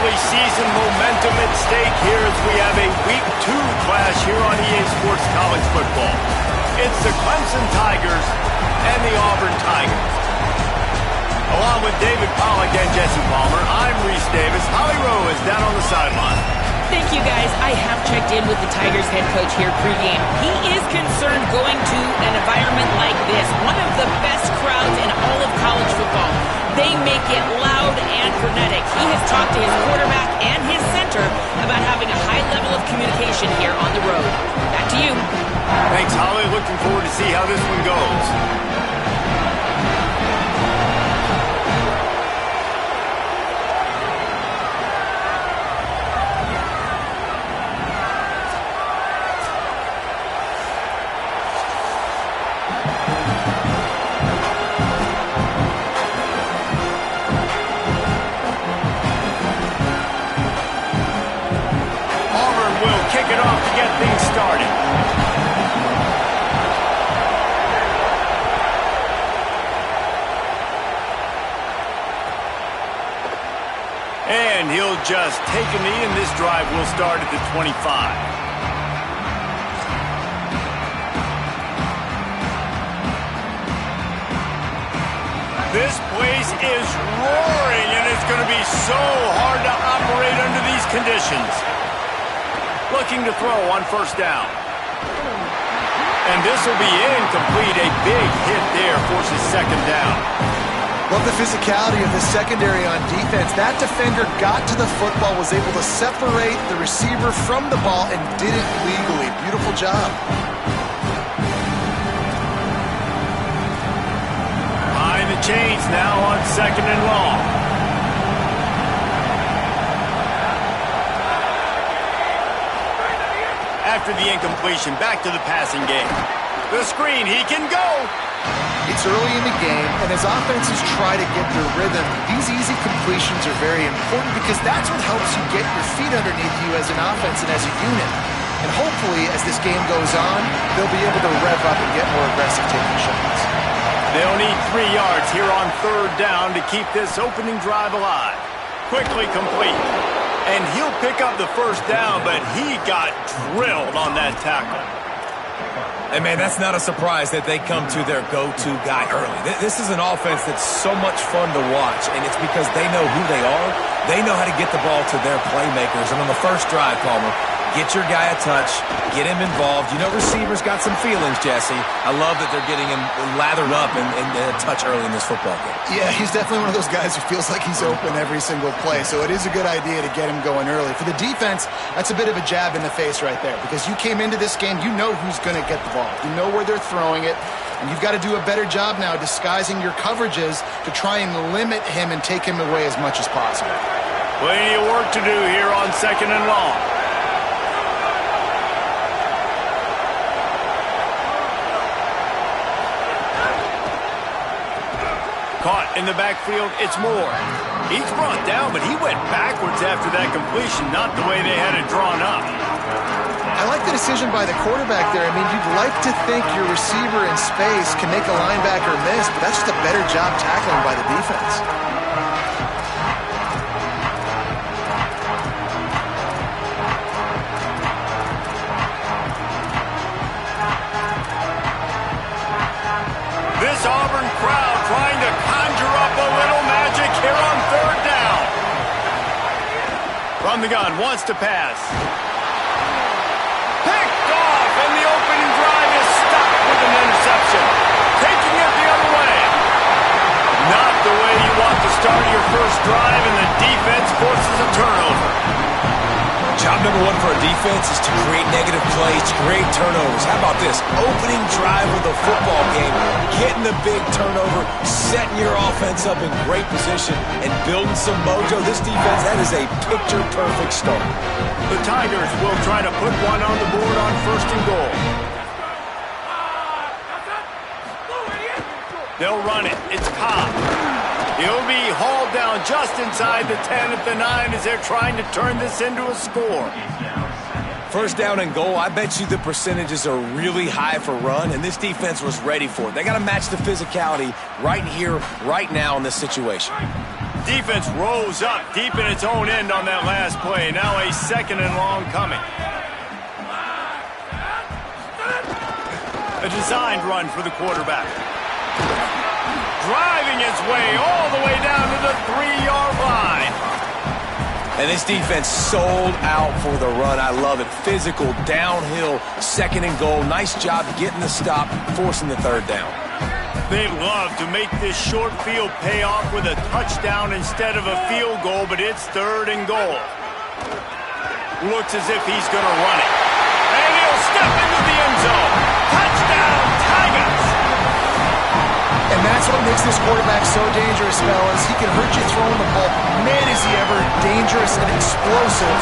early season momentum at stake here as we have a Week 2 clash here on EA Sports College Football. It's the Clemson Tigers and the Auburn Tigers. Along with David Pollack and Jesse Palmer, I'm Reese Davis. Holly Rowe is down on the sideline. Thank you, guys. I have checked in with the Tigers head coach here pregame. He is concerned going to an environment like this, one of the best crowds in all of college football. They make it loud and frenetic. He has talked to his quarterback and his center about having a high level of communication here on the road. Back to you. Thanks, Holly. Looking forward to see how this one goes. And he'll just take a knee, and this drive will start at the 25. This place is roaring, and it's going to be so hard to operate under these conditions. Looking to throw on first down. And this will be incomplete. A big hit there forces second down. Love the physicality of the secondary on defense. That defender got to the football, was able to separate the receiver from the ball, and did it legally. Beautiful job. Behind the chains now on second and long. After the incompletion, back to the passing game. The screen, he can go. It's early in the game, and as offenses try to get their rhythm, these easy completions are very important because that's what helps you get your feet underneath you as an offense and as a unit. And hopefully, as this game goes on, they'll be able to rev up and get more aggressive taking shots. They'll need 3 yards here on third down to keep this opening drive alive. Quickly complete. And he'll pick up the first down, but he got drilled on that tackle. Hey, man, that's not a surprise that they come to their go-to guy early. This is an offense that's so much fun to watch, and it's because they know who they are. They know how to get the ball to their playmakers. And on the first drive, Palmer, get your guy a touch, get him involved. You know receivers got some feelings, Jesse. I love that they're getting him lathered up and a touch early in this football game. Yeah, he's definitely one of those guys who feels like he's open every single play, so it is a good idea to get him going early. For the defense, that's a bit of a jab in the face right there because you came into this game, you know who's going to get the ball. You know where they're throwing it, and you've got to do a better job now disguising your coverages to try and limit him and take him away as much as possible. Plenty of work to do here on second and long. Caught in the backfield, it's Moore. He's brought down, but he went backwards after that completion, not the way they had it drawn up. I like the decision by the quarterback there. I mean, you'd like to think your receiver in space can make a linebacker miss, but that's just a better job tackling by the defense. This Auburn crowd trying to conjure up a little magic here on third down. From the gun, wants to pass. Picked off, and the opening drive is stopped with an interception. Taking it the other way. Not the way you want to start your first drive, and the defense forces a turnover. Job number one for a defense is to create negative plays, to create turnovers. How about this? Opening drive of the football game, getting the big turnover, setting your offense up in great position, and building some mojo. This defense, that is a picture-perfect start. The Tigers will try to put one on the board on first and goal. They'll run it. It's Cobb. He'll be hauled down just inside the 10 at the 9 as they're trying to turn this into a score. First down and goal, I bet you the percentages are really high for run, and this defense was ready for it. They got to match the physicality right here, right now in this situation. Defense rolls up deep in its own end on that last play. Now a 2nd and long coming. A designed run for the quarterback. Driving its way all the way down to the 3-yard line. And this defense sold out for the run. I love it. Physical, downhill, 2nd and goal. Nice job getting the stop, forcing the 3rd down. They love to make this short field pay off with a touchdown instead of a field goal, but it's 3rd and goal. Looks as if he's going to run it. And he'll step into the end zone. Touchdown, Tigers! And that's what makes this quarterback so dangerous, fellas. He can hurt you throwing the ball. Man, is he ever dangerous and explosive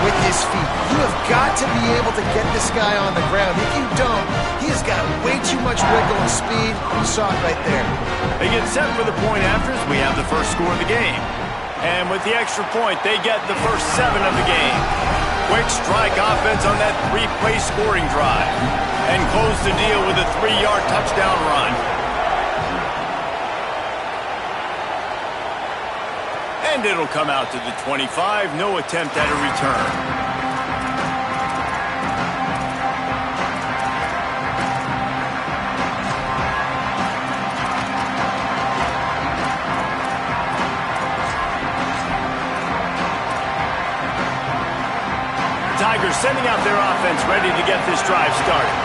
with his feet. You have got to be able to get this guy on the ground. If you don't, he has got way too much wiggle and speed. You saw it right there. They get set for the point afters. We have the first score of the game. And with the extra point, they get the first 7 of the game. Quick strike offense on that 3-play scoring drive. And close the deal with a 3-yard touchdown run. And it'll come out to the 25. No attempt at a return. Tigers sending out their offense ready to get this drive started.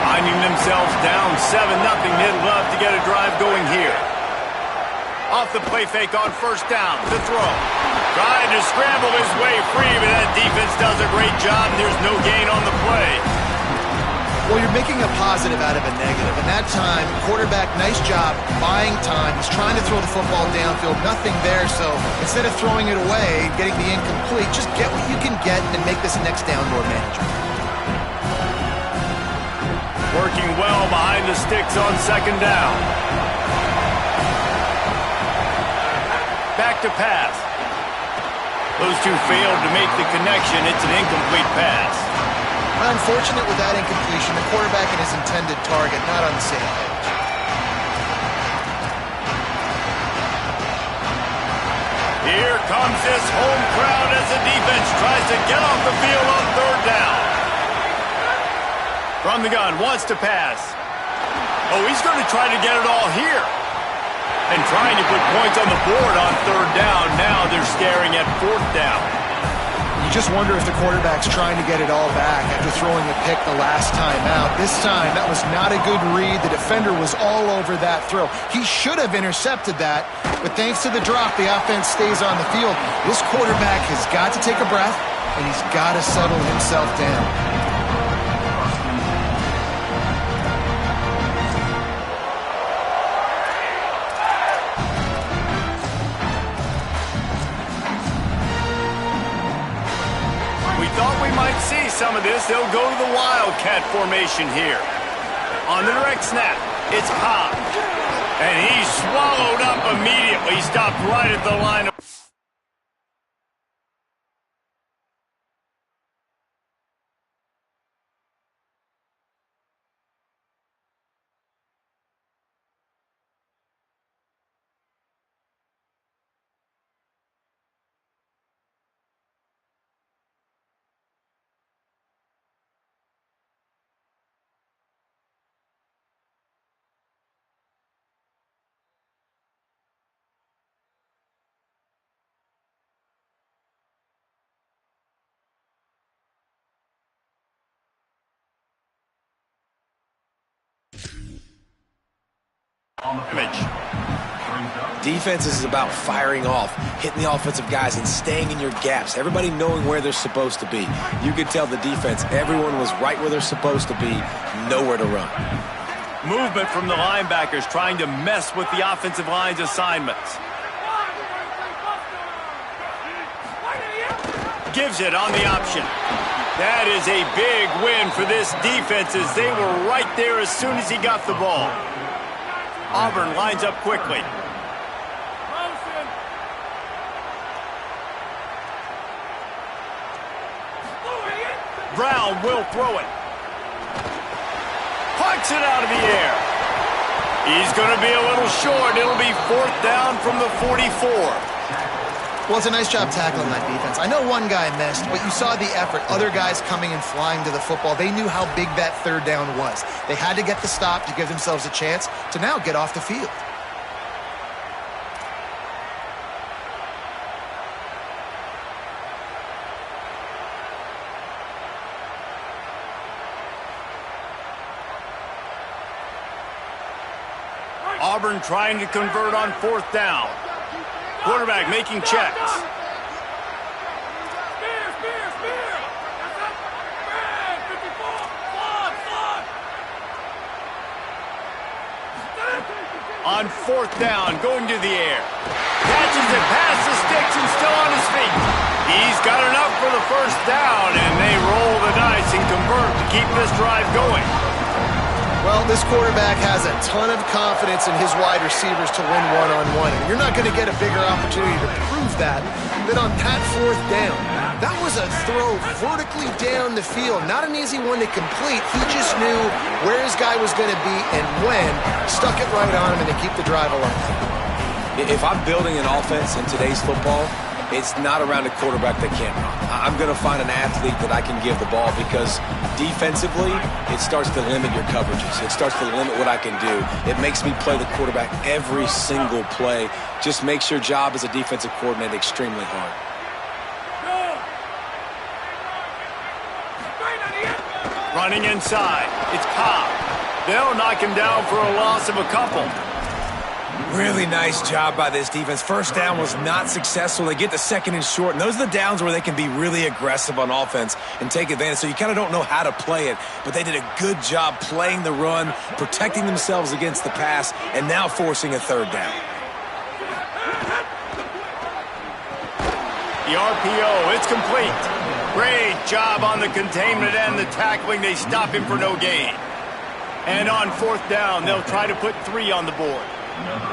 Finding themselves down 7-0. They'd love to get a drive going here. Off the play fake on 1st down. The throw. Trying to scramble his way free, but that defense does a great job, and there's no gain on the play. Well, you're making a positive out of a negative. And that time, quarterback, nice job, buying time. He's trying to throw the football downfield. Nothing there, so instead of throwing it away, getting the incomplete, just get what you can get and make this next down more manageable. Working well behind the sticks on 2nd down. Back to pass. Those two failed to make the connection. It's an incomplete pass. Unfortunate with that incompletion. The quarterback and his intended target not on the same page. Here comes this home crowd as the defense tries to get off the field on 3rd down. From the gun, wants to pass. Oh, he's going to try to get it all here. And trying to put points on the board on 3rd down. Now they're staring at 4th down. You just wonder if the quarterback's trying to get it all back after throwing a pick the last time out. This time, that was not a good read. The defender was all over that throw. He should have intercepted that, but thanks to the drop, the offense stays on the field. This quarterback has got to take a breath, and he's got to settle himself down. See some of this. They'll go to the Wildcat formation here. On the direct snap, it's Cobb. And he's swallowed up immediately. Stopped right at the line of... Defense is about firing off, hitting the offensive guys, and staying in your gaps. Everybody knowing where they're supposed to be. You could tell the defense, everyone was right where they're supposed to be, nowhere to run. Movement from the linebackers trying to mess with the offensive line's assignments. Gives it on the option. That is a big win for this defense as they were right there as soon as he got the ball. Auburn lines up quickly. Brown will throw it. Pucks it out of the air. He's going to be a little short. It'll be 4th down from the 44. Well, it's a nice job tackling that defense. I know one guy missed, but you saw the effort. Other guys coming and flying to the football. They knew how big that third down was. They had to get the stop to give themselves a chance to now get off the field. Auburn trying to convert on fourth down. Quarterback making checks. On fourth down, going to the air. Catches it past the sticks and still on his feet. He's got enough for the first down, and they roll the dice and convert to keep this drive going. Well, this quarterback has a ton of confidence in his wide receivers to win one-on-one. And you're not going to get a bigger opportunity to prove that than on that fourth down. That was a throw vertically down the field. Not an easy one to complete. He just knew where his guy was going to be and when. Stuck it right on him and to keep the drive alive. If I'm building an offense in today's football, it's not around a quarterback that can't run. I'm going to find an athlete that I can give the ball because defensively, it starts to limit your coverages. It starts to limit what I can do. It makes me play the quarterback every single play. Just makes your job as a defensive coordinator extremely hard. Running inside. It's Cobb. They'll knock him down for a loss of a couple. Really nice job by this defense. First down was not successful. They get the second and short, and those are the downs where they can be really aggressive on offense and take advantage. So you kind of don't know how to play it, but they did a good job playing the run, protecting themselves against the pass, and now forcing a third down. The RPO, it's complete. Great job on the containment and the tackling. They stop him for no gain. And on fourth down, they'll try to put 3 on the board.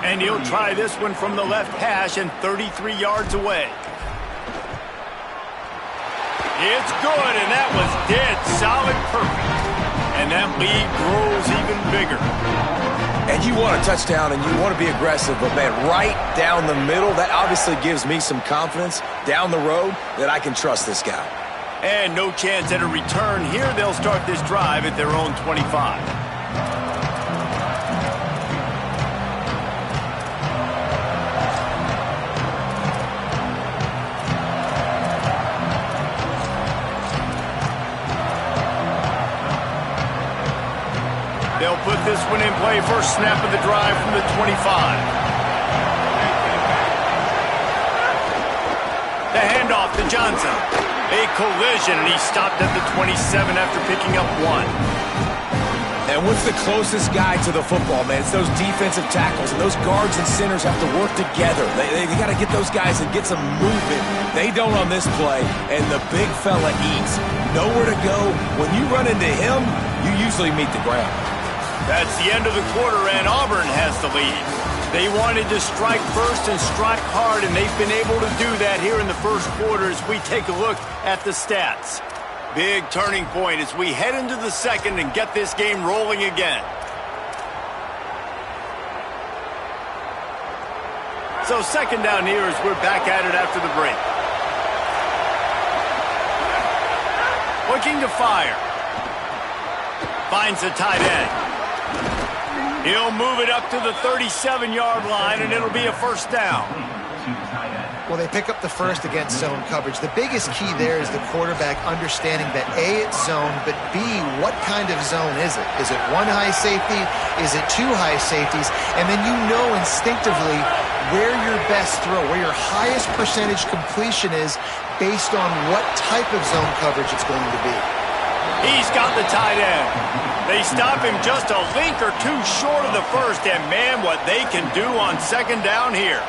And he'll try this one from the left hash and 33 yards away. It's good, and that was dead solid perfect. And that lead grows even bigger. And you want a touchdown, and you want to be aggressive, but, man, right down the middle, that obviously gives me some confidence down the road that I can trust this guy. And no chance at a return here. They'll start this drive at their own 25. They'll put this one in play. First snap of the drive from the 25. The handoff to Johnson. A collision, and he stopped at the 27 after picking up 1. And what's the closest guy to the football, man? It's those defensive tackles, and those guards and centers have to work together. They got to get those guys and get some movement. They don't on this play, and the big fella eats. Nowhere to go. When you run into him, you usually meet the ground. That's the end of the quarter, and Auburn has the lead. They wanted to strike first and strike hard, and they've been able to do that here in the first quarter as we take a look at the stats. Big turning point as we head into the second and get this game rolling again. So second down here as we're back at it after the break. Looking to fire. Finds the tight end. He'll move it up to the 37-yard line, and it'll be a first down. Well, they pick up the first against zone coverage. The biggest key there is the quarterback understanding that A, it's zone, but B, what kind of zone is it? Is it one high safety? Is it 2 high safeties? And then you know instinctively where your best throw, where your highest percentage completion is based on what type of zone coverage it's going to be. He's got the tight end. They stop him just a link or 2 short of the first, and man, what they can do on second down here.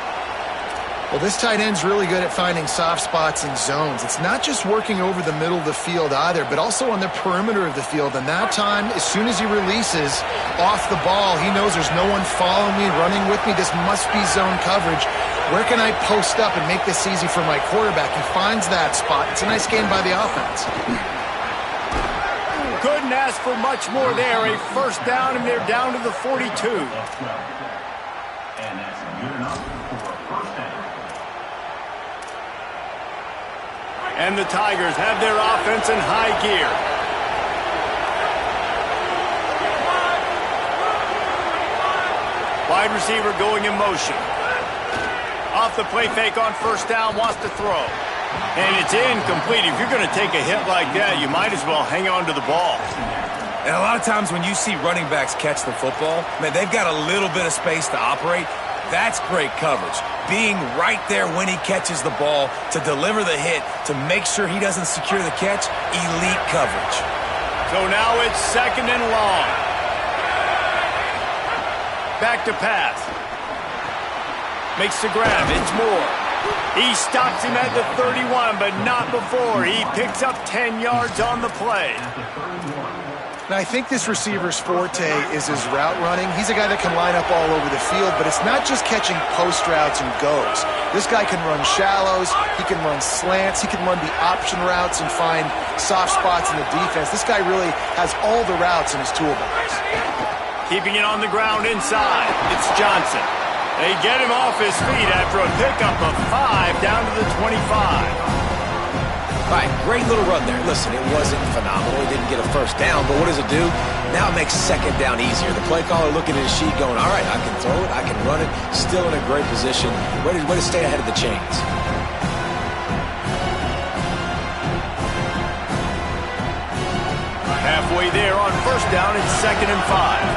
Well, this tight end's really good at finding soft spots and zones. It's not just working over the middle of the field either, but also on the perimeter of the field. And that time, as soon as he releases off the ball, he knows there's no one following me, running with me. This must be zone coverage. Where can I post up and make this easy for my quarterback? He finds that spot. It's a nice game by the offense. Couldn't ask for much more there. A first down, and they're down to the 42. And the Tigers have their offense in high gear. Wide receiver going in motion. Off the play fake on first down, wants to throw. And it's incomplete. If you're going to take a hit like that, you might as well hang on to the ball. And a lot of times when you see running backs catch the football, man, they've got a little bit of space to operate. That's great coverage. Being right there when he catches the ball to deliver the hit, to make sure he doesn't secure the catch, elite coverage. So now it's second and long. Back to pass. Makes the grab. It's Moore. He stops him at the 31, but not before. He picks up 10 yards on the play. Now, I think this receiver's forte is his route running. He's a guy that can line up all over the field, but it's not just catching post routes and goes. This guy can run shallows, he can run slants, he can run the option routes and find soft spots in the defense. This guy really has all the routes in his toolbox. Keeping it on the ground inside. It's Johnson. They get him off his feet after a pickup of 5 down to the 25. All right, great little run there. Listen, it wasn't phenomenal. He didn't get a first down, but what does it do? Now it makes second down easier. The play caller looking at his sheet going, all right, I can throw it, I can run it, still in a great position. Way to stay ahead of the chains. Halfway there on first down, it's second and 5.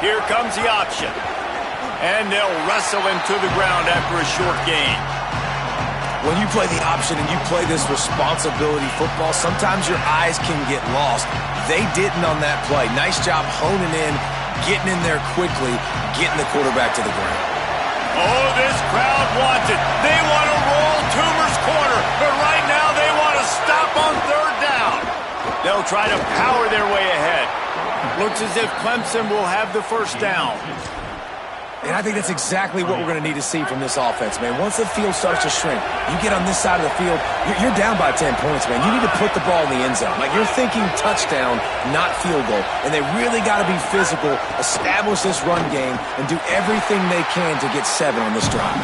Here comes the option. And they'll wrestle him to the ground after a short gain. When you play the option and you play this responsibility football, sometimes your eyes can get lost. They didn't on that play. Nice job honing in, getting in there quickly, getting the quarterback to the ground. Oh, this crowd wants it. They want to roll Toomer's corner, but right now they want to stop on third down. They'll try to power their way ahead. Looks as if Clemson will have the first down. And I think that's exactly what we're going to need to see from this offense, man. Once the field starts to shrink, you get on this side of the field, you're down by 10 points, man. You need to put the ball in the end zone. Like, you're thinking touchdown, not field goal. And they really got to be physical, establish this run game, and do everything they can to get 7 on this drive.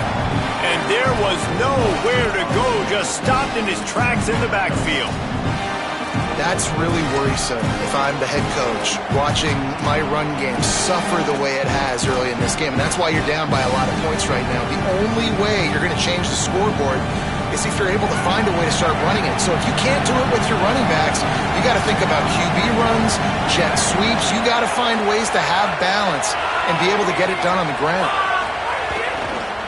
And there was nowhere to go, just stopped in his tracks in the backfield. That's really worrisome if I'm the head coach, watching my run game suffer the way it has early in this game. And that's why you're down by a lot of points right now. The only way you're going to change the scoreboard is if you're able to find a way to start running it. So if you can't do it with your running backs, you got to think about QB runs, jet sweeps. You got to find ways to have balance and be able to get it done on the ground.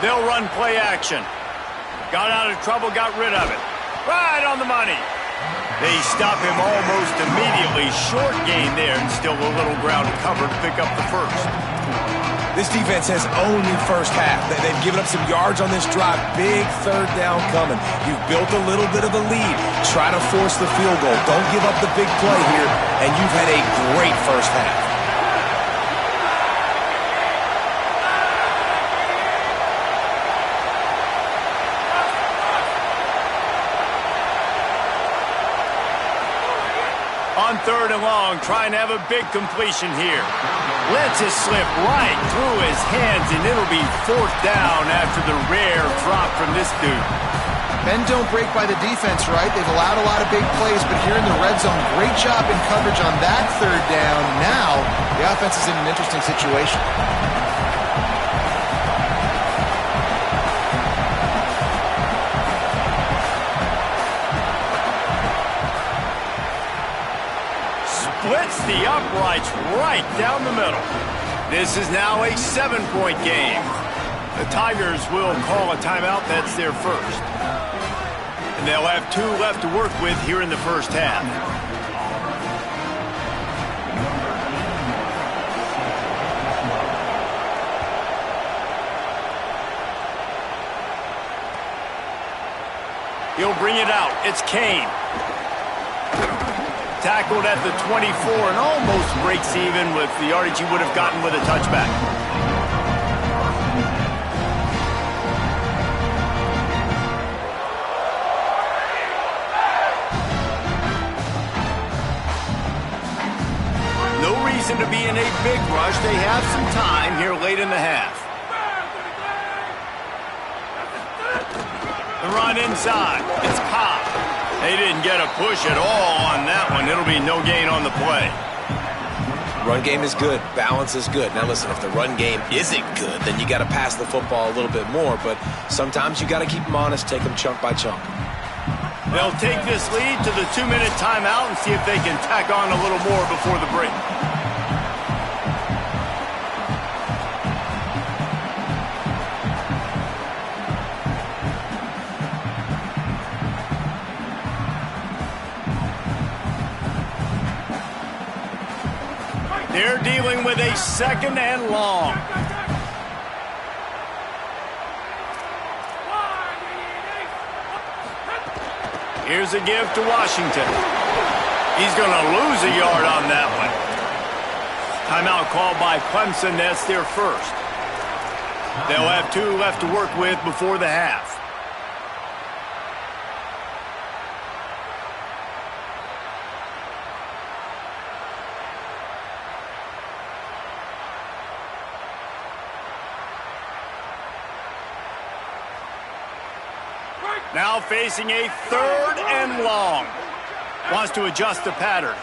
They'll run play action. Got out of trouble, got rid of it. Right on the money. They stop him almost immediately. Short gain there, and still a little ground covered to pick up the first. This defense has owned the first half. They've given up some yards on this drive. Big third down coming. You've built a little bit of a lead. Try to force the field goal. Don't give up the big play here, and you've had a great first half. On third and long, trying to have a big completion here. Lets it slip right through his hands, and it'll be fourth down after the rare drop from this dude. Men don't break by the defense, right? They've allowed a lot of big plays, but here in the red zone, great job in coverage on that third down. Now, the offense is in an interesting situation. Splits the uprights right down the middle. This is now a 7-point game. The Tigers will call a timeout. That's their first. And they'll have 2 left to work with here in the first half. He'll bring it out. It's Kane. Tackled at the 24 and almost breaks even with the yardage he would have gotten with a touchback. No reason to be in a big rush. They have some time here late in the half. The run inside. It's Cobb. They didn't get a push at all on that one. It'll be no gain on the play. Run game is good. Balance is good. Now listen, if the run game isn't good, then you got to pass the football a little bit more. But sometimes you got to keep them honest, take them chunk by chunk. They'll take this lead to the 2-minute timeout and see if they can tack on a little more before the break. They're dealing with a 2nd and long. Here's a give to Washington. He's going to lose a yard on that one. Timeout called by Clemson. That's their first. They'll have 2 left to work with before the half. Now facing a 3rd and long. Wants to adjust the pattern.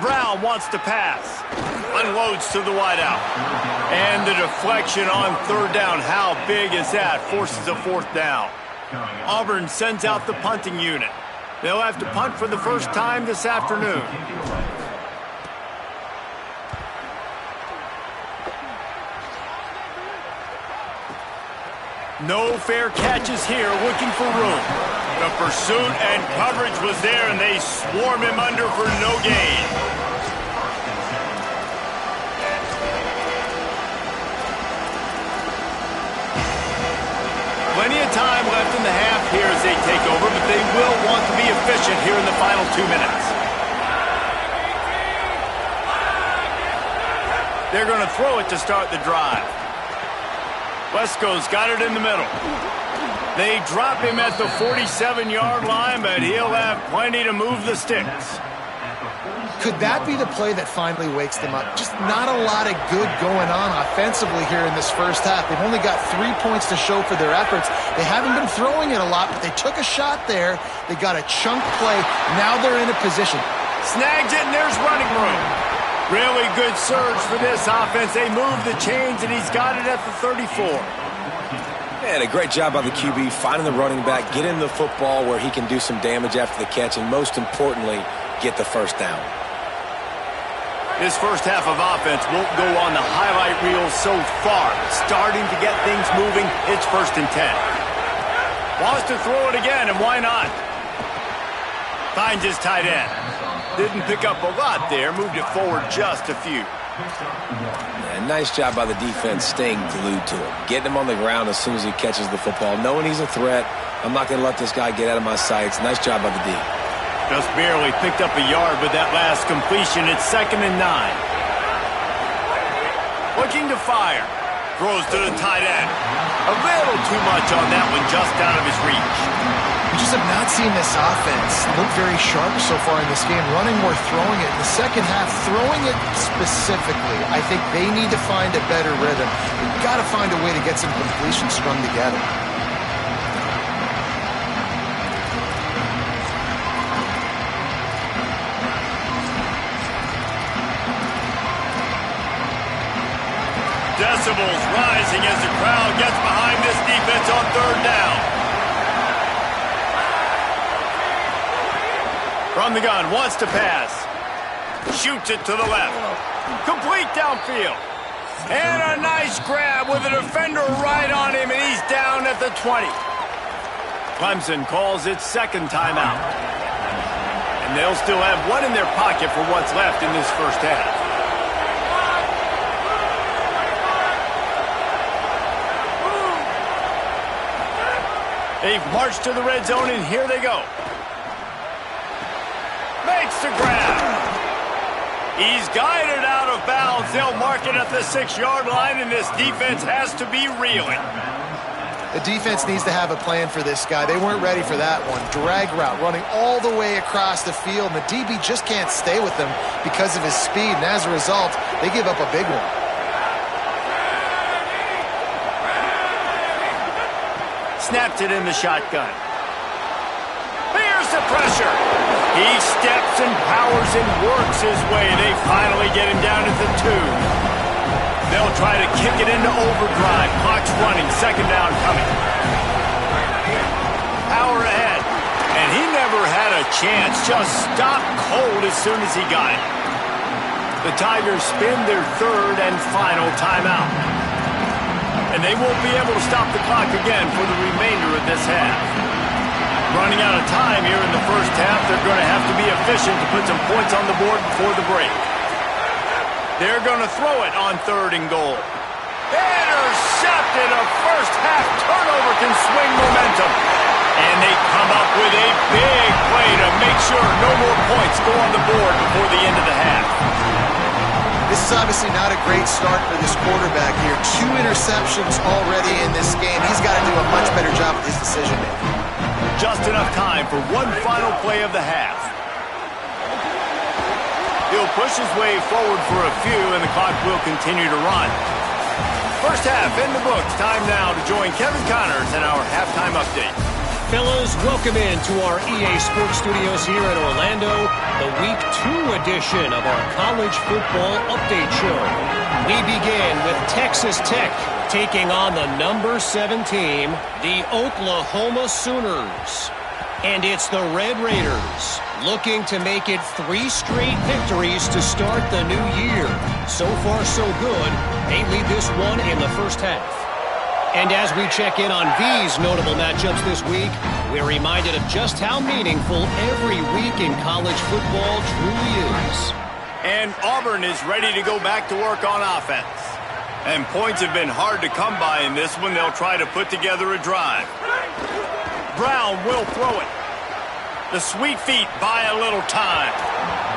Brown wants to pass. Unloads to the wideout. And the deflection on 3rd down. How big is that? Forces a 4th down. Auburn sends out the punting unit. They'll have to punt for the first time this afternoon. No fair catches here, looking for room. The pursuit and coverage was there, and they swarm him under for no gain. Plenty of time left in the half here as they take over, but they will want to be efficient here in the final 2 minutes. They're going to throw it to start the drive. Wesco's got it in the middle. They drop him at the 47-yard line, but he'll have plenty to move the sticks. Could that be the play that finally wakes them up? Just not a lot of good going on offensively here in this first half. They've only got 3 points to show for their efforts. They haven't been throwing it a lot, but they took a shot there. They got a chunk play. Now they're in a position. Snags it, and there's running room. Really good surge for this offense. They move the chains, and he's got it at the 34. And a great job by the QB finding the running back, getting the football where he can do some damage after the catch, and most importantly, get the first down. This first half of offense won't go on the highlight reel so far. Starting to get things moving, it's 1st and 10. Wants to throw it again, and why not? Finds his tight end. Didn't pick up a lot there, moved it forward just a few. Yeah, nice job by the defense staying glued to him. Getting him on the ground as soon as he catches the football. Knowing he's a threat, I'm not going to let this guy get out of my sights. Nice job by the D. Just barely picked up a yard with that last completion. It's 2nd and 9. Looking to fire. Throws to the tight end. A little too much on that one, just out of his reach. We just have not seen this offense look very sharp so far in this game. Running more, throwing it. In the second half, throwing it specifically, I think they need to find a better rhythm. They've got to find a way to get some completions strung together. Decibels rising as the crowd gets behind this defense on 3rd down. From the gun, wants to pass. Shoots it to the left. Complete downfield. And a nice grab with a defender right on him, and he's down at the 20. Clemson calls its 2nd timeout. And they'll still have 1 in their pocket for what's left in this first half. They've marched to the red zone, and here they go. Makes the grab. He's guided out of bounds. They'll mark it at the 6-yard line, and this defense has to be reeling. The defense needs to have a plan for this guy. They weren't ready for that one. Drag route, running all the way across the field, and the DB just can't stay with them because of his speed, and as a result, they give up a big one. Snapped it in the shotgun. Here's the pressure. He steps and powers and works his way. They finally get him down at the 2. They'll try to kick it into overdrive. Clock's running. 2nd down coming. Power ahead. And he never had a chance. Just stopped cold as soon as he got it. The Tigers spin their 3rd and final timeout. And they won't be able to stop the clock again for the remainder of this half. Running out of time here in the first half, they're going to have to be efficient to put some points on the board before the break. They're going to throw it on 3rd and goal. Intercepted. A first-half turnover can swing momentum. And they come up with a big play to make sure no more points go on the board before the end of the half. This is obviously not a great start for this quarterback here. 2 interceptions already in this game. He's got to do a much better job with his decision-making. Just enough time for one final play of the half. He'll push his way forward for a few, and the clock will continue to run. First half in the books. Time now to join Kevin Connors in our halftime update. Fellas, welcome in to our EA Sports Studios here in Orlando, the Week 2 edition of our College Football Update Show. We begin with Texas Tech taking on the number 7 team, the Oklahoma Sooners. And it's the Red Raiders looking to make it 3 straight victories to start the new year. So far, so good. They lead this one in the first half. And as we check in on these notable matchups this week, we're reminded of just how meaningful every week in college football truly is. And Auburn is ready to go back to work on offense. And points have been hard to come by in this one. They'll try to put together a drive. Brown will throw it. The sweet feet buy a little time.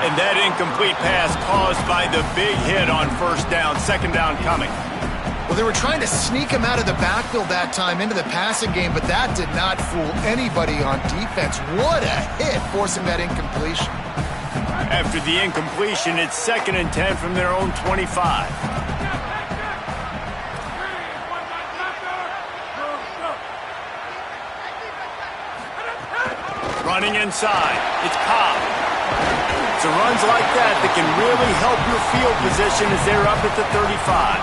And that incomplete pass caused by the big hit on 1st down. 2nd down coming. Well, they were trying to sneak him out of the backfield that time into the passing game, but that did not fool anybody on defense. What a hit, forcing that incompletion. After the incompletion, it's 2nd and 10 from their own 25. Running inside. It's Cobb. It's runs like that can really help your field position as they're up at the 35.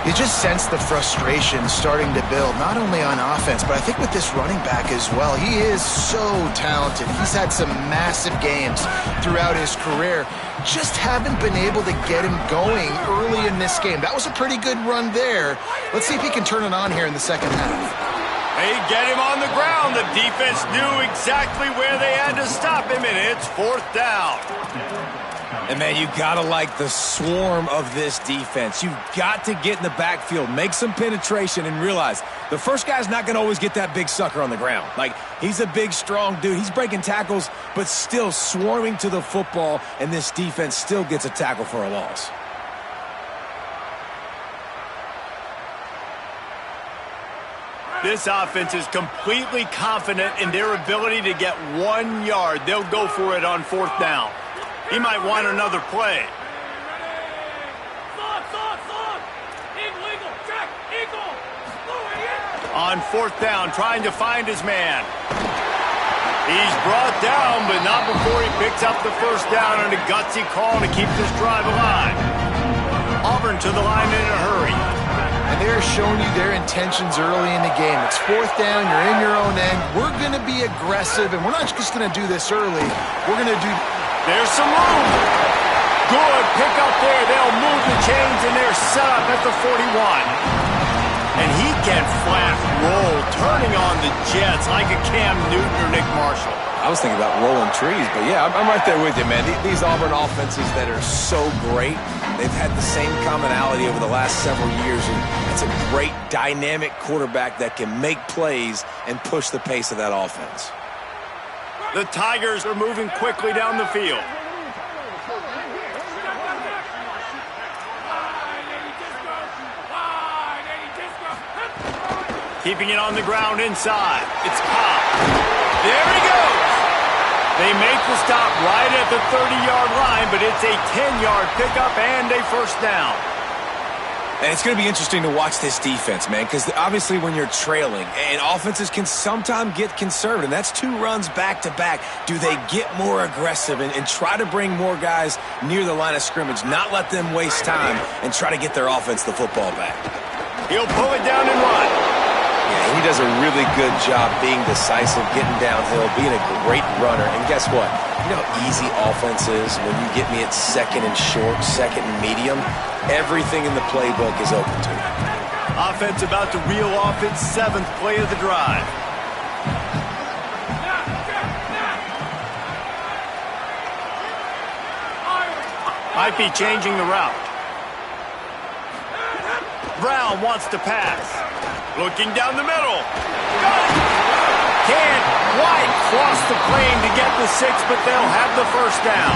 You just sense the frustration starting to build, not only on offense, but I think with this running back as well. He is so talented. He's had some massive games throughout his career. Just haven't been able to get him going early in this game. That was a pretty good run there. Let's see if he can turn it on here in the second half. They get him on the ground. The defense knew exactly where they had to stop him, and it's 4th down. And, man, you got to like the swarm of this defense. You've got to get in the backfield, make some penetration, and realize the first guy's not going to always get that big sucker on the ground. Like, he's a big, strong dude. He's breaking tackles, but still swarming to the football, and this defense still gets a tackle for a loss. This offense is completely confident in their ability to get 1 yard. They'll go for it on 4th down. He might want another play. On 4th down, trying to find his man. He's brought down, but not before he picks up the 1st down on a gutsy call to keep this drive alive. Auburn to the line in a hurry. And they're showing you their intentions early in the game. It's 4th down, you're in your own end. We're going to be aggressive, and we're not just going to do this early. We're going to do... There's some room. Good pick up there. They'll move the chains, and they're set up at the 41. And he can flat roll, turning on the Jets like a Cam Newton or Nick Marshall. I was thinking about rolling trees, but yeah, I'm right there with you, man. These Auburn offenses that are so great, they've had the same commonality over the last several years, and it's a great dynamic quarterback that can make plays and push the pace of that offense. The Tigers are moving quickly down the field. Keeping it on the ground inside. It's Cobb. There he goes. They make the stop right at the 30-yard line, but it's a 10-yard pickup and a first down. And it's going to be interesting to watch this defense, man, because obviously when you're trailing, and offenses can sometimes get conservative, and that's 2 runs back-to-back. Do they get more aggressive and try to bring more guys near the line of scrimmage, not let them waste time, and try to get their offense the football back? He'll pull it down and run. Yeah, he does a really good job being decisive, getting downhill, being a great runner. And guess what? You know how easy offense is when you get me at second and short, second and medium? Everything in the playbook is open to you. Offense about to reel off its 7th play of the drive. Might be changing the route. Brown wants to pass. Looking down the middle. Can't quite cross the plane to get the 6, but they'll have the first down.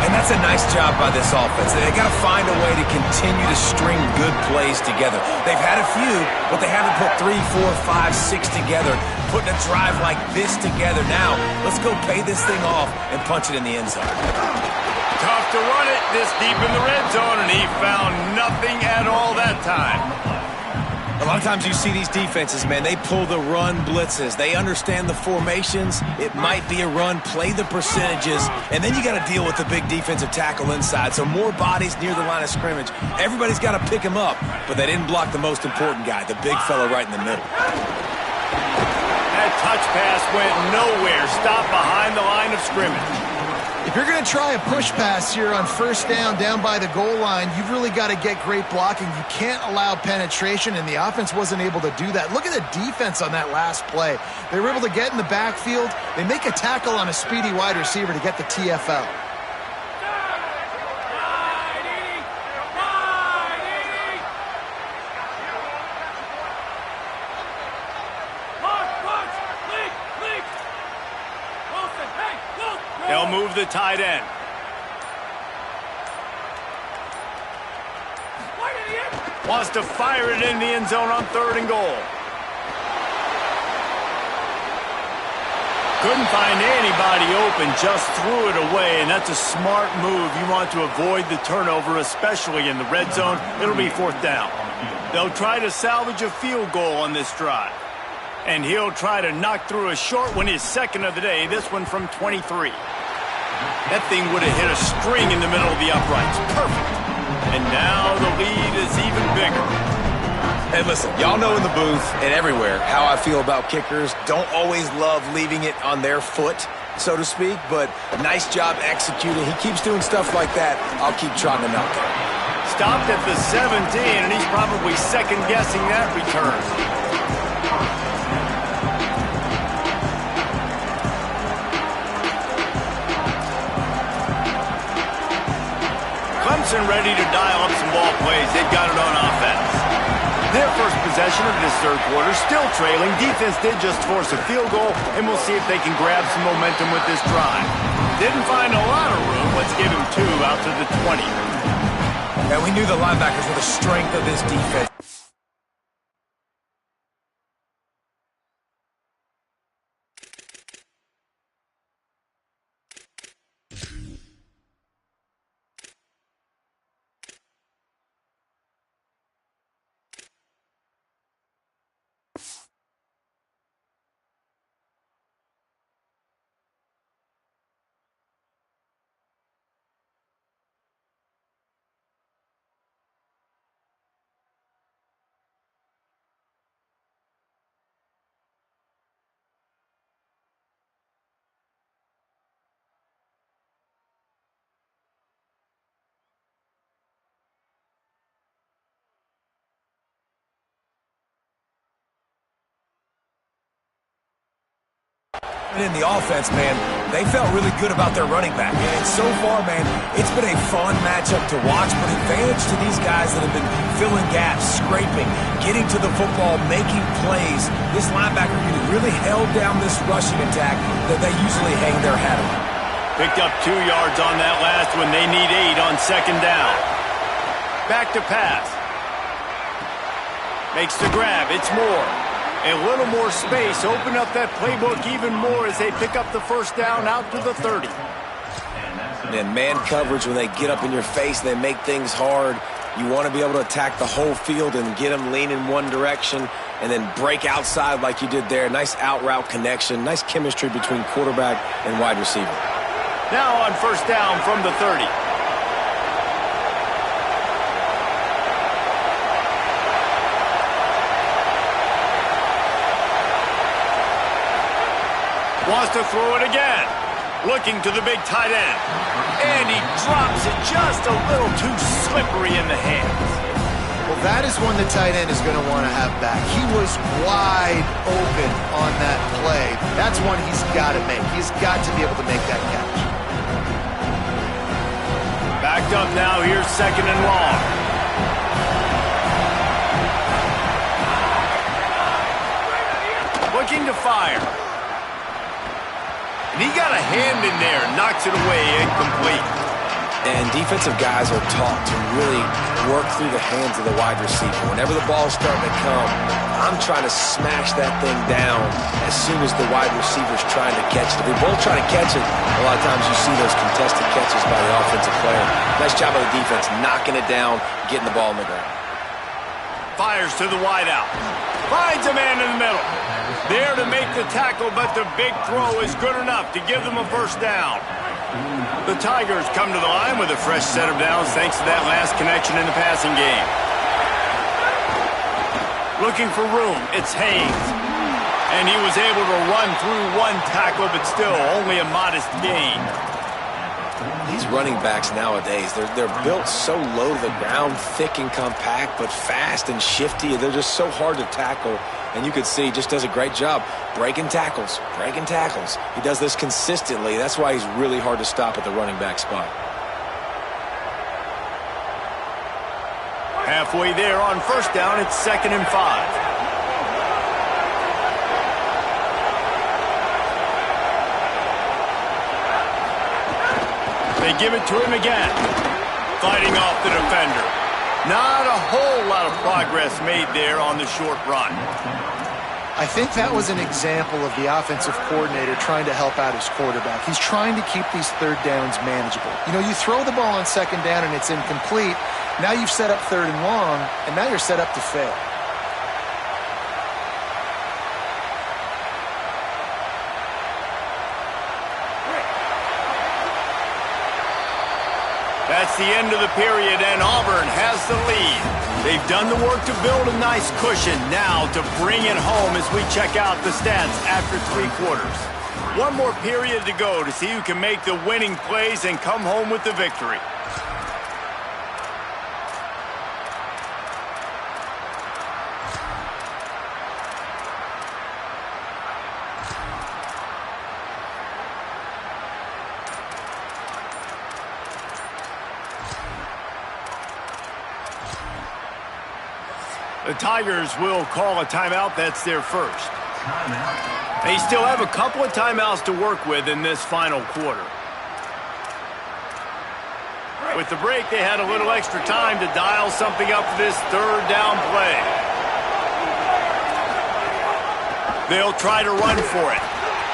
And that's a nice job by this offense. They got to find a way to continue to string good plays together. They've had a few, but they haven't put 3, 4, 5, 6 together, putting a drive like this together. Now, let's go pay this thing off and punch it in the end zone. Tough to run it this deep in the red zone, and he found nothing at all that time. A lot of times you see these defenses, man, they pull the run blitzes. They understand the formations. It might be a run, play the percentages, and then you got to deal with the big defensive tackle inside. So more bodies near the line of scrimmage. Everybody's got to pick him up, but they didn't block the most important guy, the big fella right in the middle. That touch pass went nowhere. Stopped behind the line of scrimmage. If you're going to try a push pass here on first down by the goal line, you've really got to get great blocking. You can't allow penetration, and the offense wasn't able to do that. Look at the defense on that last play. They were able to get in the backfield. They make a tackle on a speedy wide receiver to get the TFL. They'll move the tight end. Wants to fire it in the end zone on 3rd and goal. Couldn't find anybody open, just threw it away, and that's a smart move. You want to avoid the turnover, especially in the red zone. It'll be 4th down. They'll try to salvage a field goal on this drive. And he'll try to knock through a short one, his 2nd of the day, this one from 23. That thing would have hit a string in the middle of the uprights. Perfect. And now the lead is even bigger. Hey, listen, y'all know in the booth and everywhere how I feel about kickers. Don't always love leaving it on their foot, so to speak, but nice job executing. He keeps doing stuff like that. I'll keep trotting him out there. Stopped at the 17, and he's probably second-guessing that return. Clemson ready to dial up some ball plays. They've got it on offense. Their first possession of this 3rd quarter, still trailing. Defense did just force a field goal, and we'll see if they can grab some momentum with this drive. Didn't find a lot of room. Let's give him 2 out to the 20. And we knew the linebackers were the strength of this defense. In the offense, man, they felt really good about their running back. And so far, man, it's been a fun matchup to watch, but advantage to these guys that have been filling gaps, scraping, getting to the football, making plays. This linebacker unit really held down this rushing attack that they usually hang their hat on. Picked up 2 yards on that last one. They need 8 on 2nd down. Back to pass. Makes the grab. It's Moore. A little more space. Open up that playbook even more as they pick up the first down out to the 30. And man coverage, when they get up in your face, they make things hard. You want to be able to attack the whole field and get them lean in one direction and then break outside like you did there. Nice out route connection. Nice chemistry between quarterback and wide receiver. Now on first down from the 30. Wants to throw it again. Looking to the big tight end. And he drops it just a little too slippery in the hands. Well, that is one the tight end is going to want to have back. He was wide open on that play. That's one he's got to make. He's got to be able to make that catch. Backed up now. Here's second and long. Looking to fire. And he got a hand in there, knocks it away, incomplete. And defensive guys are taught to really work through the hands of the wide receiver. Whenever the ball's starting to come, I'm trying to smash that thing down as soon as the wide receiver's trying to catch it. If they're both trying to catch it, a lot of times you see those contested catches by the offensive player. Nice job by the defense, knocking it down, getting the ball on the ground. Fires to the wideout. Finds a man in the middle. There to make the tackle, but the big throw is good enough to give them a first down. The Tigers come to the line with a fresh set of downs thanks to that last connection in the passing game. Looking for room, it's Haynes. And he was able to run through one tackle, but still only a modest gain. These running backs nowadays, they're built so low to the ground, thick and compact, but fast and shifty. They're just so hard to tackle. And you could see he just does a great job breaking tackles, breaking tackles. He does this consistently. That's why he's really hard to stop at the running back spot. Halfway there on first down, it's 2nd and 5. They give it to him again. Fighting off the defender. Not a whole lot of progress made there on the short run. I think that was an example of the offensive coordinator trying to help out his quarterback. He's trying to keep these third downs manageable. You know, you throw the ball on second down and it's incomplete. Now you've set up third and long, and now you're set up to fail. That's the end of the period, and Auburn has the lead. They've done the work to build a nice cushion. Now to bring it home as we check out the stats after 3 quarters. One more period to go to see who can make the winning plays and come home with the victory. The Tigers will call a timeout. That's their first. They still have a couple of timeouts to work with in this final quarter. With the break, they had a little extra time to dial something up for this third down play. They'll try to run for it.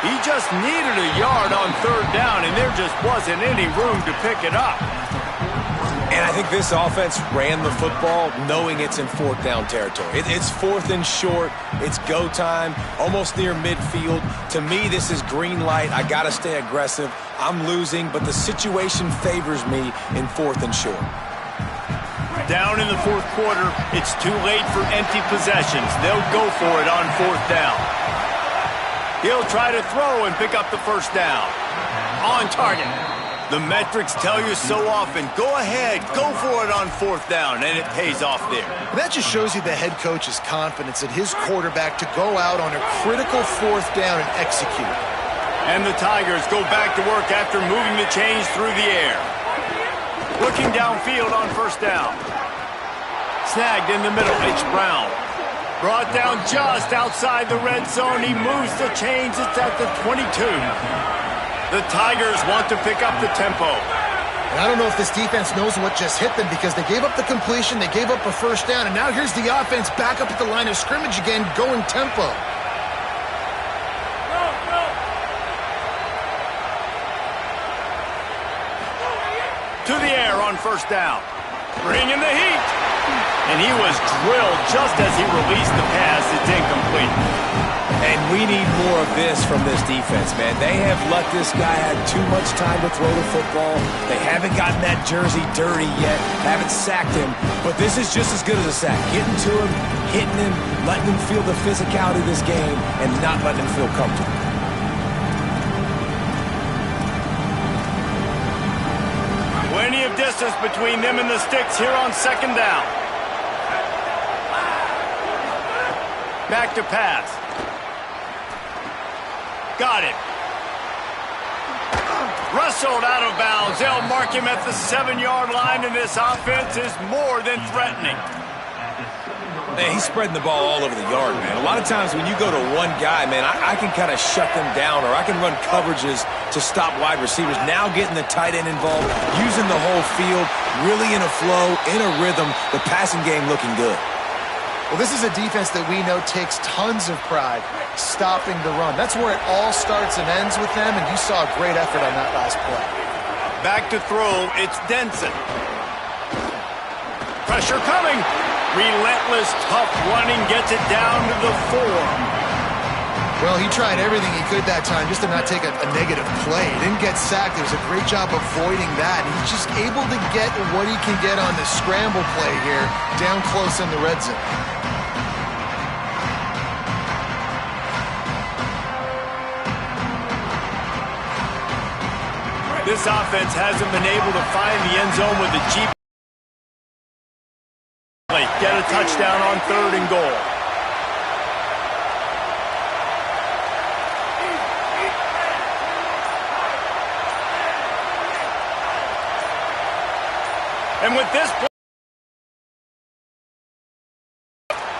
He just needed a yard on third down, and there just wasn't any room to pick it up. And I think this offense ran the football knowing it's in 4th down territory. It's 4th and short. It's go time, almost near midfield. To me, this is green light. I got to stay aggressive. I'm losing, but the situation favors me in 4th and short. Down in the 4th quarter, it's too late for empty possessions. They'll go for it on 4th down. He'll try to throw and pick up the first down. On target. The metrics tell you so often, go ahead, go for it on 4th down, and it pays off there. That just shows you the head coach's confidence in his quarterback to go out on a critical 4th down and execute. And the Tigers go back to work after moving the chains through the air. Looking downfield on first down. Snagged in the middle, H. Brown. Brought down just outside the red zone. He moves the chains. It's at the 22. The Tigers want to pick up the tempo. And I don't know if this defense knows what just hit them because they gave up the completion, they gave up a first down, and now here's the offense back up at the line of scrimmage again, going tempo. To the air on first down. Bringing the heat. And he was drilled just as he released the pass. It's incomplete. And we need more of this from this defense, man. They have let this guy have too much time to throw the football. They haven't gotten that jersey dirty yet, haven't sacked him. But this is just as good as a sack. Getting to him, hitting him, letting him feel the physicality of this game, and not letting him feel comfortable. Plenty of distance between them and the sticks here on second down. Back to pass. Got it. Wrestled out of bounds. They'll mark him at the 7-yard line, and this offense is more than threatening. Man, he's spreading the ball all over the yard, man. A lot of times when you go to one guy, man, I can kind of shut them down, or I can run coverages to stop wide receivers. Now getting the tight end involved, using the whole field, really in a flow, in a rhythm, the passing game looking good. Well, this is a defense that we know takes tons of pride stopping the run. That's where it all starts and ends with them, and you saw a great effort on that last play. Back to throw, it's Denson. Pressure coming. Relentless, tough running, gets it down to the 4. Well, he tried everything he could that time just to not take a negative play. He didn't get sacked. It was a great job avoiding that. And he's just able to get what he can get on the scramble play here down close in the red zone. This offense hasn't been able to find the end zone with the Jeep. Get a touchdown on 3rd and goal. And with this play,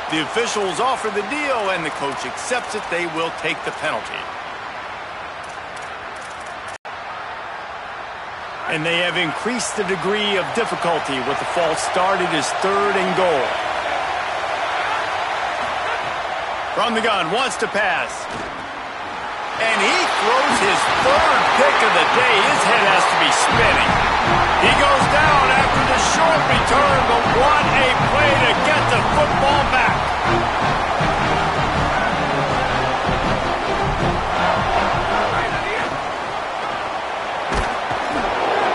the officials offer the deal, and the coach accepts it. They will take the penalty. And they have increased the degree of difficulty with the false start. It is 3rd and goal. From the gun, wants to pass. And he throws his 3rd pick of the day. His head has to be spinning. He goes down after the short return, but what a play to get the football back.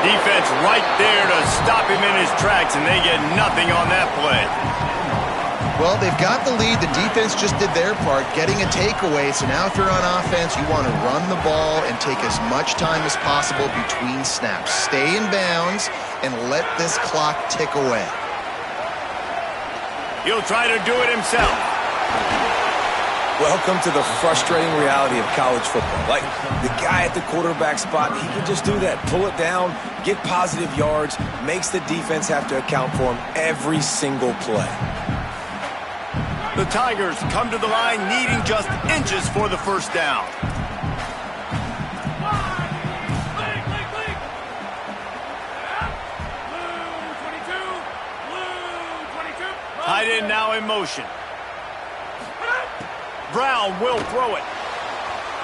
Defense right there to stop him in his tracks, and they get nothing on that play. Well, they've got the lead. The defense just did their part, getting a takeaway. So now if you're on offense, you want to run the ball and take as much time as possible between snaps. Stay in bounds and let this clock tick away. He'll try to do it himself. Welcome to the frustrating reality of college football. Like, the guy at the quarterback spot, he can just do that. Pull it down, get positive yards, makes the defense have to account for him every single play. The Tigers come to the line needing just inches for the first down. Tight end now in motion. Brown will throw it.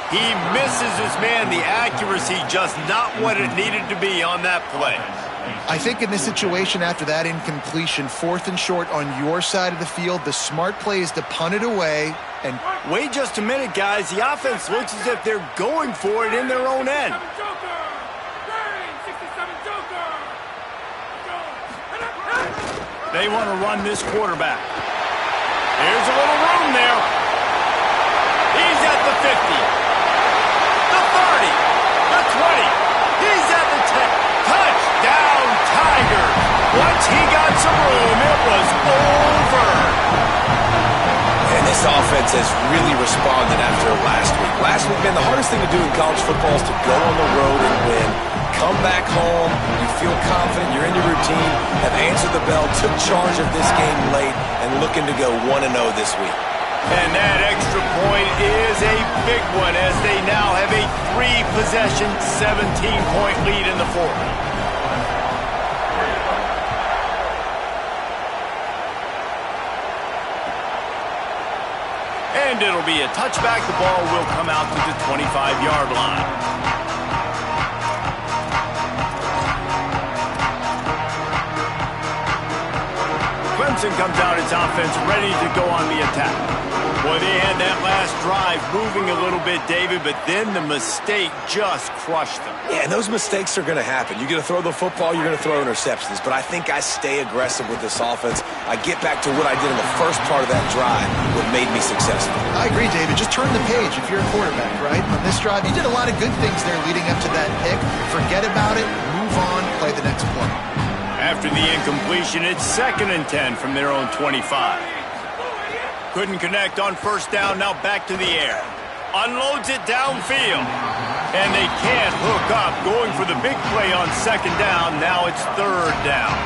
He misses his man. The accuracy just not what it needed to be on that play. I think in this situation after that incompletion, 4th and short on your side of the field, the smart play is to punt it away. And wait just a minute, guys. The offense looks as if they're going for it in their own end. They want to run this quarterback. There's a little room there. He's at the 50, the 30, the 20. He's at the 10. Touchdown, Tigers. Once he got some room, it was over. And this offense has really responded after last week. Last week, man, the hardest thing to do in college football is to go on the road and win. Come back home, you feel confident, you're in your routine, have answered the bell, took charge of this game late, and looking to go 1-0 this week. And that extra point is a big one as they now have a 3-possession, 17-point lead in the 4th. And it'll be a touchback. The ball will come out to the 25-yard line. Clemson comes out its offense ready to go on the attack. Boy, they had that last drive moving a little bit, David, but then the mistake just crushed them. Yeah, and those mistakes are going to happen. You're going to throw the football, you're going to throw interceptions. But I think I stay aggressive with this offense. I get back to what I did in the first part of that drive, what made me successful. I agree, David. Just turn the page if you're a quarterback, right? On this drive, you did a lot of good things there leading up to that pick. Forget about it, move on, play the next play. After the incompletion, it's 2nd and 10 from their own 25. Couldn't connect on first down, now back to the air. Unloads it downfield. And they can't hook up, going for the big play on 2nd down. Now it's 3rd down.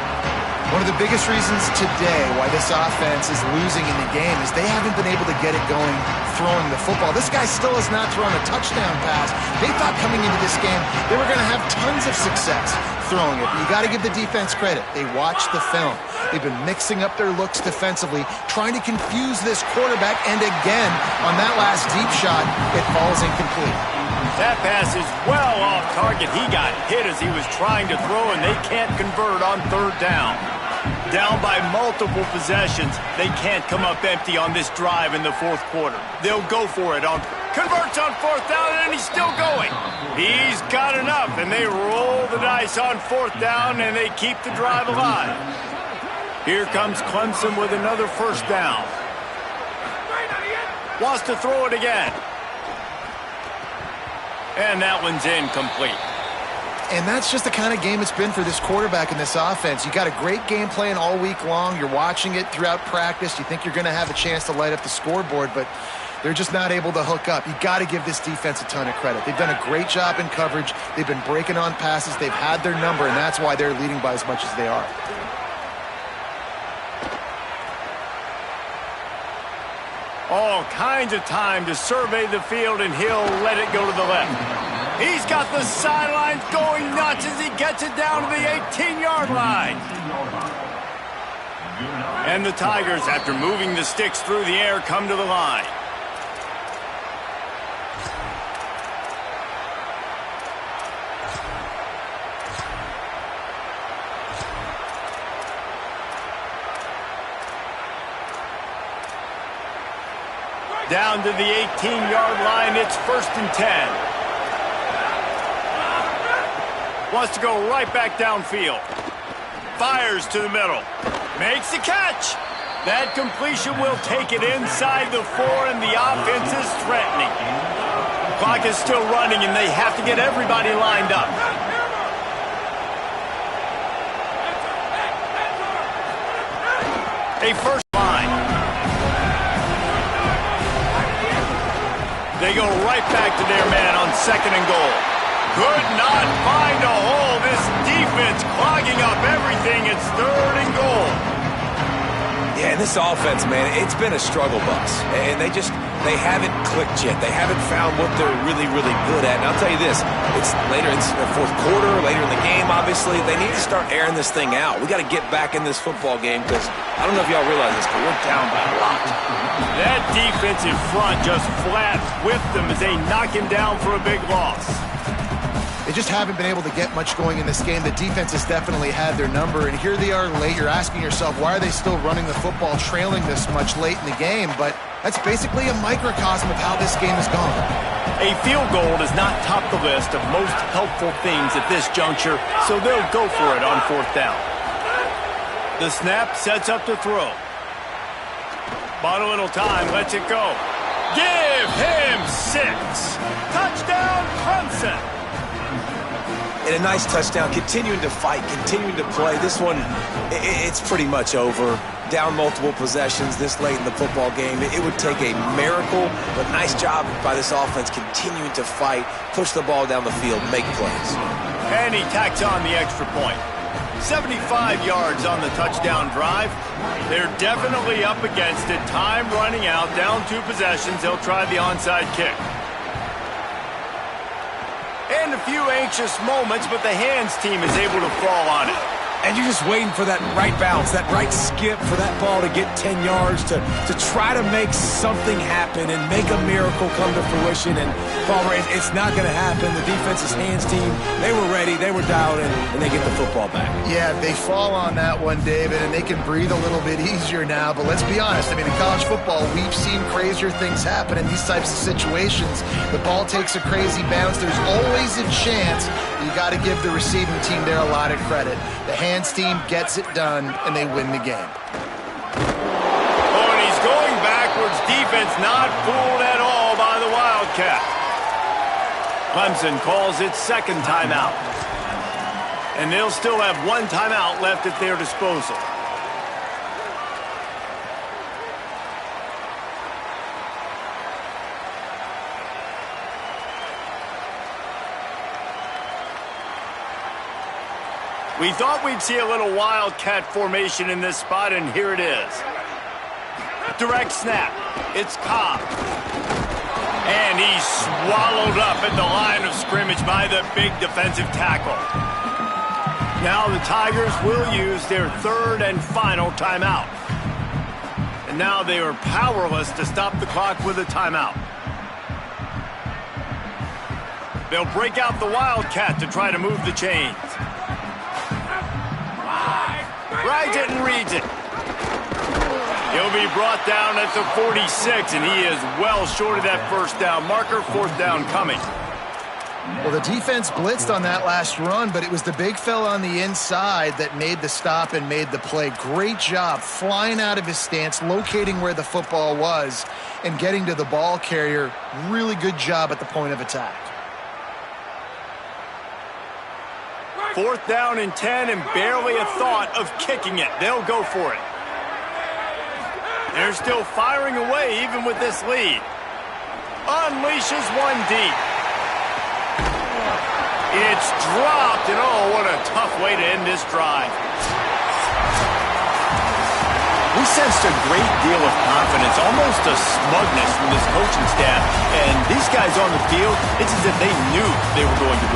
One of the biggest reasons today why this offense is losing in the game is they haven't been able to get it going throwing the football. This guy still has not thrown a touchdown pass. They thought coming into this game they were going to have tons of success throwing it. But you got to give the defense credit. They watched the film. They've been mixing up their looks defensively, trying to confuse this quarterback. And again, on that last deep shot, it falls incomplete. That pass is well off target. He got hit as he was trying to throw, and they can't convert on 3rd down. Down by multiple possessions. They can't come up empty on this drive in the 4th quarter. They'll go for it. Converts on 4th down, and he's still going. He's got enough, and they roll the dice on 4th down, and they keep the drive alive. Here comes Clemson with another 1st down. Wants to throw it again. And that one's incomplete. And that's just the kind of game it's been for this quarterback in this offense. You got a great game plan all week long. You're watching it throughout practice. You think you're going to have a chance to light up the scoreboard, but they're just not able to hook up. You got to give this defense a ton of credit. They've done a great job in coverage. They've been breaking on passes. They've had their number, and that's why they're leading by as much as they are. All kinds of time to survey the field, and he'll let it go to the left. He's got the sidelines going nuts as he gets it down to the 18-yard line. And the Tigers, after moving the sticks through the air, come to the line. Down to the 18-yard line, it's 1st and 10. Wants to go right back downfield. Fires to the middle. Makes the catch. That completion will take it inside the 4, and the offense is threatening. Clock is still running, and they have to get everybody lined up. A first line. They go right back to their man on 2nd and goal. Could not find a hole. This defense clogging up everything. It's 3rd and goal. Yeah, and this offense, man, it's been a struggle bus. And they haven't clicked yet. They haven't found what they're really, really good at. And I'll tell you this, it's later in the 4th quarter, later in the game, obviously. They need to start airing this thing out. We got to get back in this football game because I don't know if y'all realize this, but we're down by a lot. That defensive front just flat whipped them as they knock him down for a big loss. They just haven't been able to get much going in this game. The defense has definitely had their number, and here they are late. You're asking yourself, why are they still running the football, trailing this much late in the game? But that's basically a microcosm of how this game has gone. A field goal does not top the list of most helpful things at this juncture, so they'll go for it on 4th down. The snap sets up to throw. Bought a little time, lets it go. Give him 6. Touchdown, Clemson. And a nice touchdown, continuing to fight, continuing to play. This one, it's pretty much over. Down multiple possessions this late in the football game. It would take a miracle, but nice job by this offense continuing to fight, push the ball down the field, make plays. And he tacks on the extra point. 75 yards on the touchdown drive. They're definitely up against it. Time running out, down 2 possessions. They'll try the onside kick. And a few anxious moments, but the hands team is able to fall on it. And you're just waiting for that right bounce, that right skip for that ball to get 10 yards to try to make something happen and make a miracle come to fruition. And, Palmer, it's not going to happen. The defense's hands team, they were ready, they were dialed in, and they get the football back. Yeah, they fall on that one, David, and they can breathe a little bit easier now. But let's be honest. I mean, in college football, we've seen crazier things happen in these types of situations. The ball takes a crazy bounce. There's always a chance. You got to give the receiving team there a lot of credit. The hands team gets it done, and they win the game. Oh, and he's going backwards. Defense not fooled at all by the Wildcat. Clemson calls its second timeout. And they'll still have one timeout left at their disposal. We thought we'd see a little Wildcat formation in this spot, and here it is. Direct snap. It's Cobb. And he's swallowed up at the line of scrimmage by the big defensive tackle. Now the Tigers will use their third and final timeout. And now they are powerless to stop the clock with a timeout. They'll break out the Wildcat to try to move the chains. Rides it and reads it. He'll be brought down at the 46, and he is well short of that first down marker. Fourth down coming. Well, the defense blitzed on that last run, but it was the big fella on the inside that made the stop and made the play. Great job flying out of his stance, locating where the football was, and getting to the ball carrier. Really good job at the point of attack. Fourth down and 10, and barely a thought of kicking it. They'll go for it. They're still firing away even with this lead. Unleashes one deep. It's dropped, and oh, what a tough way to end this drive. We sensed a great deal of confidence, almost a smugness from this coaching staff. And these guys on the field, it's as if they knew they were going to win.